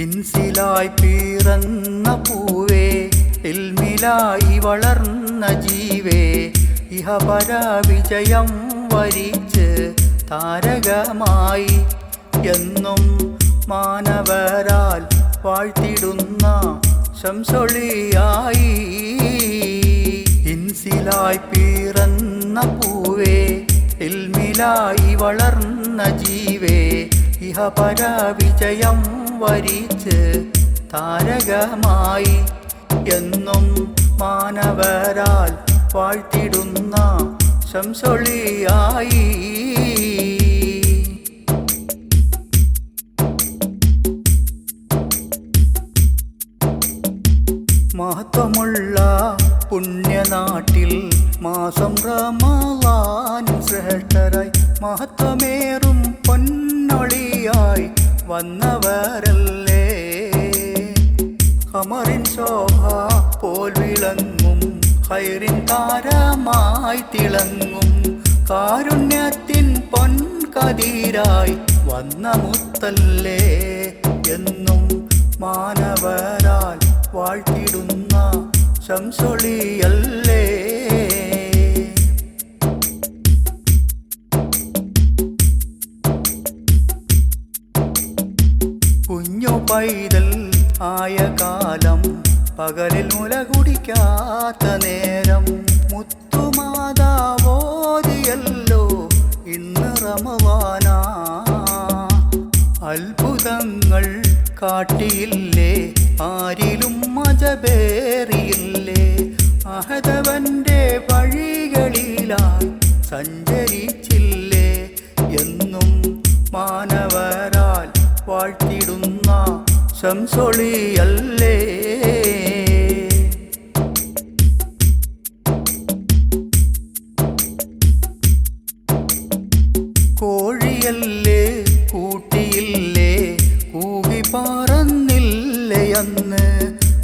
ഇൻസിലായി പിറന്ന പൂവേ, ഇൽമിലായി വളർന്ന ജീവേ, ഇഹപര വിജയം വരിച്ച് താരകമായി എന്നും മാനവരാൽ വാഴ്ത്തിടുന്ന ശംസൊളിയായി. ഇൻസിലായി പിറന്ന പൂവേ, ഇൽമിലായി വളർന്ന ജീവേ, ഇഹപര വിജയം വരിച്ച് താരകമായി എന്നും മാനവരാൽ വാഴ്ത്തിടുന്ന ശംസൊളിയായി. മഹത്വമുള്ള പുണ്യനാട്ടിൽ മാസം റമളാൻ ശ്രേഷ്ഠരായി മഹത്വമേറും പൊന്നൊളിയായി വന്നവരല്ലേ. ഖമറിൻ ശോഭ പോൽ വിളങ്ങും ഖൈറിൻ താരമായി തിളങ്ങും കാരുണ്യത്തിൻ പൊൻകതിരായി വന്ന മുത്തല്ലേ. എന്നും മാനവരാൽ വാഴ്ത്തിടുന്ന ശംസൊളിയല്ലേ. കുഞ്ഞു പൈതൽ ആയ കാലം പകലിൽ മുല കുടിക്കാത്ത നേരം മുത്തുമാതാവോതിയല്ലോ ഇന്ന് റമളാനാ. അത്ഭുതങ്ങൾ കാട്ടിയില്ലേ, ആരിലും മജബേറിയില്ലേ, അഹദവന്റെ വഴികളിലായി സഞ്ചരിച്ചില്ലേ. എന്നും മാനവരാൽ വാഴ്ത്തിടുന്ന ശംസൊളിയല്ലേ. കോഴിയല്ലേ കൂട്ടിയില്ലേ, കൂകി പറന്നില്ലേ അന്ന്,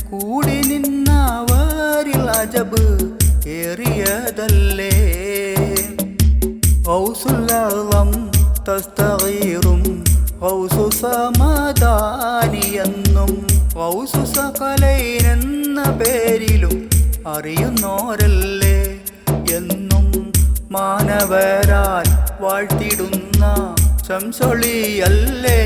കൂടി നിന്നവരിൽ അജബ് ഏറിയതല്ലേ. ഔസുല്ലം തസ്തഗീറും ഔസു സമദാനിയെന്നും ഔസു സകലൈനെന്ന പേരിലും അറിയുന്നോരല്ലേ. എന്നും മാനവരാൽ വാഴ്ത്തിടുന്ന ശംസൊളിയല്ലേ.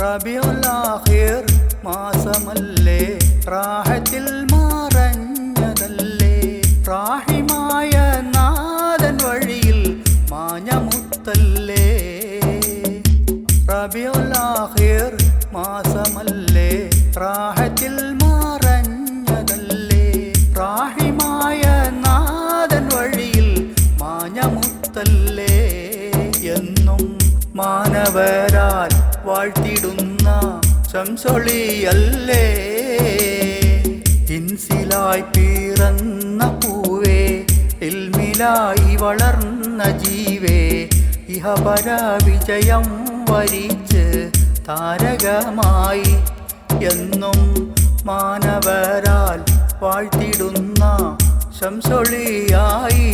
റബീഉൽ ആഖിർ മാസമല്ലേ, റാഹത്തിൽ മറഞ്ഞതല്ലേ, റാഹിമായ നാഥൻ വഴിയിൽ മാഞ്ഞമുത്തല്ലേ. റബീഉൽ ആഖിർ മാസമല്ലേ, റാഹത്തിൽ മറഞ്ഞതല്ലേ, റാഹിമായ നാഥൻ വഴിയിൽ മാഞ്ഞമുത്തല്ലേ. എന്നും മാനവരാൽ വാഴ്ത്തിടുന്ന ശംസൊളിയല്ലേ. ഇൻസിലായി പിറന്ന പൂവേ, ഇൽമിലായി വളർന്ന ജീവേ, ഇഹപര വിജയം വരിച്ച് താരകമായി എന്നും മാനവരാൽ വാഴ്ത്തിടുന്ന ശംസൊളിയായി.